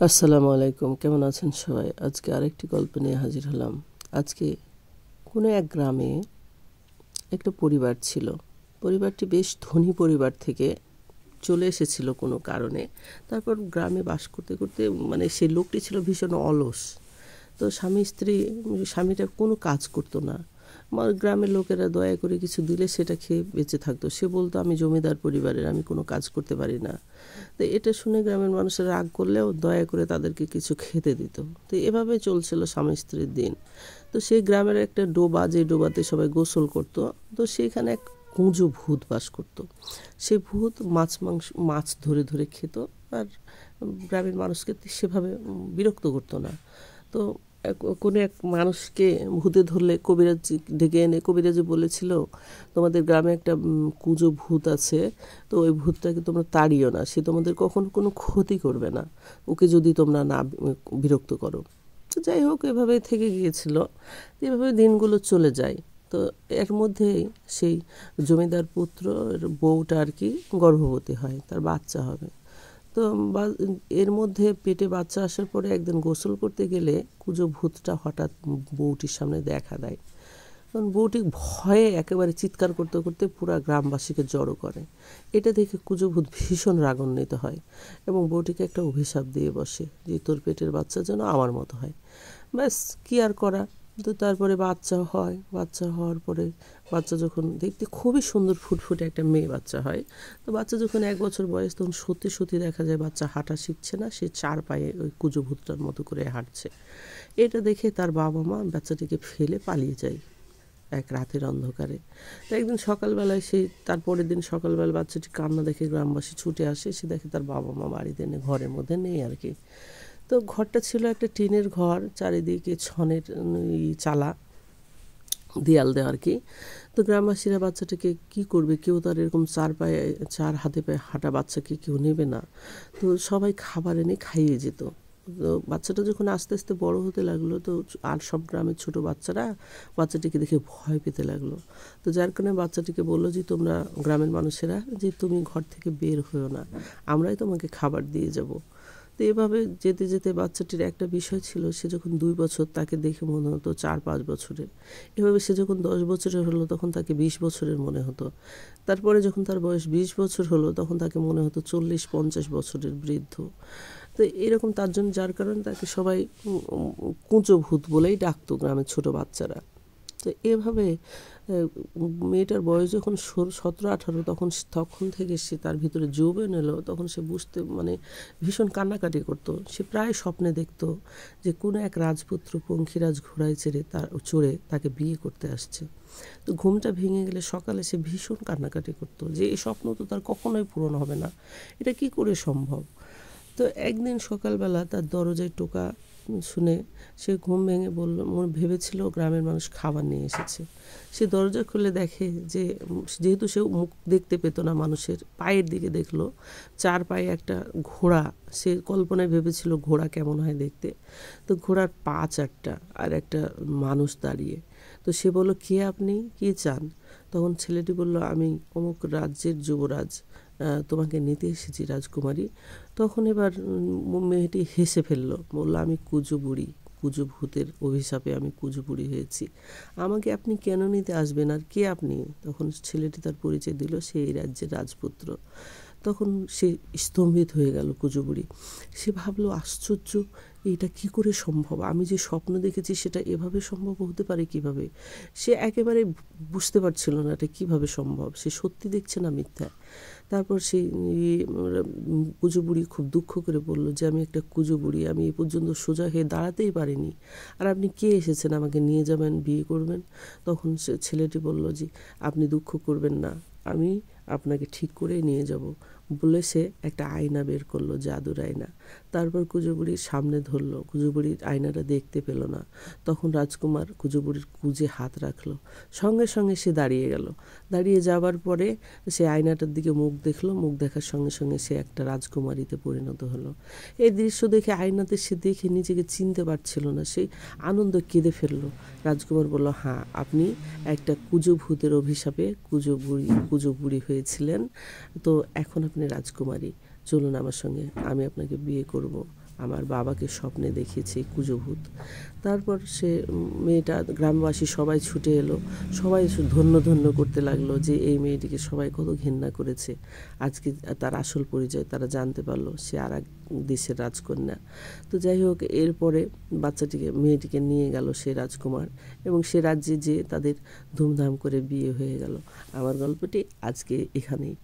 আসসালামু আলাইকুম, কেমন আছেন সবাই? আজকে আরেকটি গল্প নিয়ে হাজির হলাম। আজকে কোনো এক গ্রামে একটা পরিবার ছিল। পরিবারটি বেশ ধনী পরিবার থেকে চলে এসেছিল কোনো কারণে। তারপর গ্রামে বাস করতে করতে সেই লোকটি ছিল ভীষণ অলস। তো স্বামী স্ত্রী, স্বামীটা কোনো কাজ করতো না। আমার গ্রামের লোকেরা দয়া করে কিছু দিলে সেটা খেয়ে বেঁচে থাকতো। সে বলতো, আমি জমিদার পরিবারের, আমি কোনো কাজ করতে পারি না। তো এটা শুনে গ্রামের মানুষের রাগ করলেও দয়া করে তাদেরকে কিছু খেতে দিত। তো এভাবে চলছিল স্বামী স্ত্রীর দিন। তো সেই গ্রামের একটা ডোবা, যে ডোবাতে সবাই গোসল করত। তো সেইখানে এক কুঁজো ভূত বাস করত। সেই ভূত মাছ ধরে ধরে খেত, আর গ্রামের মানুষকে সেভাবে বিরক্ত করতো না। তো কোনো এক মানুষকে ভূতে ধরলে কবিরাজ ডেকে এনে কবিরাজি বলেছিল, তোমাদের গ্রামে একটা কুঁজো ভূত আছে, তো ওই ভূতটাকে তোমরা তাড়িও না, সে তোমাদের কখনো কোনো ক্ষতি করবে না, ওকে যদি তোমরা না বিরক্ত করো। তো যাই হোক, এভাবে থেকে গিয়েছিল। এভাবে দিনগুলো চলে যায়। তো এর মধ্যেই সেই জমিদার পুত্র বউটা আর কি গর্ভবতী হয়, তার বাচ্চা হবে। তো এর মধ্যে পেটে বাচ্চা আসার পরে একদিন গোসল করতে গেলে কুঁজো ভূতটা হঠাৎ বউটির সামনে দেখা দেয়। তখন বউটি ভয়ে একেবারে চিৎকার করতে করতে পুরা গ্রামবাসীকে জড়ো করে। এটা দেখে কুঁজো ভূত ভীষণ রাগান্বিত হয় এবং বউটিকে একটা অভিশাপ দিয়ে বসে যে তোর পেটের বাচ্চা যেন আমার মতো হয়। ব্যাস, কি আর করা। তো তারপরে বাচ্চা হয়। বাচ্চা হওয়ার পরে বাচ্চা যখন দেখতে খুবই সুন্দর ফুটফুটে একটা মেয়ে বাচ্চা হয়। তো বাচ্চা যখন 1 বছর বয়স, তখন সত্যি সত্যি দেখা যায় বাচ্চা হাঁটা শিখছে না, সে 4 পায়ে ওই কুঁজো ভূতটার মতো করে হাঁটছে। এটা দেখে তার বাবা মা বাচ্চাটিকে ফেলে পালিয়ে যায় এক রাতের অন্ধকারে। তো একদিন সকালবেলায় তার পরের দিন সকালবেলা বাচ্চাটি কান্না দেখে গ্রামবাসী ছুটে আসে। সে দেখে তার বাবা মা বাড়িতে নেই, ঘরের মধ্যে নেই আর কি। তো ঘরটা ছিল একটা টিনের ঘর, চারিদিকে ছনের চালা দেয়াল দেওয়া আর কি। তো গ্রামবাসীরা বাচ্চাটাকে কি করবে, কেউ তার এরকম 4 হাতে পায়ে হাঁটা বাচ্চাকে কেউ নেবে না। তো সবাই খাবার এনে খাইয়ে যেত। তো বাচ্চাটা যখন আস্তে আস্তে বড় হতে লাগলো, তো আর সব গ্রামের ছোট বাচ্চারা বাচ্চাটিকে দেখে ভয় পেতে লাগলো। তো যার কারণে বাচ্চাটিকে বললো যে তোমরা গ্রামের মানুষেরা, যে তুমি ঘর থেকে বের হয়েও না, আমরাই তোমাকে খাবার দিয়ে যাব। তো এভাবে যেতে যেতে বাচ্চাটির একটা বিষয় ছিল, সে যখন 2 বছর, তাকে দেখে মনে হতো 4-5 বছরের। এভাবে সে যখন 10 বছরের হলো, তখন তাকে 20 বছরের মনে হতো। তারপরে যখন তার বয়স 20 বছর হলো, তখন তাকে মনে হতো 40-50 বছরের বৃদ্ধ। তো এরকম তার জন্য, যার কারণে তাকে সবাই কুঁচো ভূত বলেই ডাকতো গ্রামের ছোট বাচ্চারা। তো এভাবে মেয়েটার বয়স যখন 17-18, তখন থেকে সে, তার ভিতরে যৌবন এলো। তখন সে বুঝতে ভীষণ কান্নাকাটি করতো। সে প্রায় স্বপ্নে দেখতো যে কোনো এক রাজপুত্র পঙ্খিরাজ ঘোড়ায় চড়ে তাকে বিয়ে করতে আসছে। তো ঘুমটা ভেঙে গেলে সকালে সে ভীষণ কান্নাকাটি করতো যে এই স্বপ্ন তো তার কখনোই পূরণ হবে না, এটা কি করে সম্ভব। তো একদিন সকালবেলা তার দরজায় টোকা শুনে সে ঘুম ভেঙে ভেবেছিল গ্রামের মানুষ খাবার নিয়ে এসেছে। সে দরজা খুলে দেখে যে, যেহেতু সে মুখ দেখতে পেত না মানুষের, পায়ের দিকে দেখলো 4 পায়ে একটা ঘোড়া। সে কল্পনায় ভেবেছিল ঘোড়া কেমন হয় দেখতে। তো ঘোড়ার পা 4টা আর একটা মানুষ দাঁড়িয়ে। তো সে বলল, কে আপনি, কি চান? তখন ছেলেটি বলল, আমি অমুক রাজ্যের যুবরাজ, তোমাকে নিতে এসেছি রাজকুমারী। তখন এবার মেয়েটি হেসে ফেললো, বলল, আমি কুজো বুড়ি, কুজো ভূতের অভিশাপে আমি কুজো বুড়ি হয়েছি, আমাকে আপনি কেন নিতে আসবেন, আর কে আপনি? তখন ছেলেটি তার পরিচয় দিল, সে এই রাজ্যের রাজপুত্র। তখন সে স্তম্ভিত হয়ে গেল কুজো বুড়ি। সে ভাবলো, আশ্চর্য, এটা কি করে সম্ভব? আমি যে স্বপ্ন দেখেছি সেটা এভাবে সম্ভব হতে পারে কিভাবে? সে একেবারে বুঝতে পারছিল না এটা কিভাবে সম্ভব, সে সত্যি দেখছে না মিথ্যা। তারপর সেই কুজো বুড়ি খুব দুঃখ করে বলল যে, আমি একটা কুজো বুড়ি, আমি এ পর্যন্ত সোজা হয়ে দাঁড়াতেই পারিনি, আর আপনি কে এসেছেন আমাকে নিয়ে যাবেন, বিয়ে করবেন? তখন ছেলেটি বলল যে, আপনি দুঃখ করবেন না, আমি আপনাকে ঠিক করে নিয়ে যাব। বলে সে একটা আয়না বের করলো, জাদুর আয়না। তারপর কুজো বুড়ির সামনে ধরলো। কুজো বুড়ির আয়নাটা দেখতে পেল না। তখন রাজকুমার কুজো বুড়ির কুজে হাত রাখলো, সঙ্গে সঙ্গে সে দাঁড়িয়ে গেল। দাঁড়িয়ে যাবার পরে সে আয়নাটার দিকে মুখ দেখলো, মুখ দেখার সঙ্গে সঙ্গে সে একটা রাজকুমারীতে পরিণত হলো। এই দৃশ্য দেখে আয়নাতে সে দেখে নিজেকে চিনতে পারছিল না, সেই আনন্দ কেঁদে ফেললো। রাজকুমার বলল, হ্যাঁ, আপনি একটা কুজো ভূতের অভিশাপে কুজো বুড়ি হয়েছিলেন, তো এখন আপনি রাজকুমারী, চলুন আমার সঙ্গে, আমি আপনাকে বিয়ে করব, আমার বাবাকে স্বপ্নে দেখিয়েছে কুজভূত। তারপর সে মেয়েটা, গ্রামবাসী সবাই ছুটে এলো, সবাই ধন্য ধন্য করতে লাগলো যে এই মেয়েটিকে সবাই কত ঘেন্না করেছে, আজকে তার আসল পরিচয় তারা জানতে পারলো, সে আর এক দেশের রাজকন্যা। তো যাই হোক, এরপরে মেয়েটিকে নিয়ে গেল সে রাজকুমার, এবং সে রাজ্যে যেয়ে তাদের ধুমধাম করে বিয়ে হয়ে গেল। আমার গল্পটি আজকে এখানেই।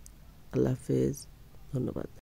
আল্লাহ হাফেজ, ধন্যবাদ।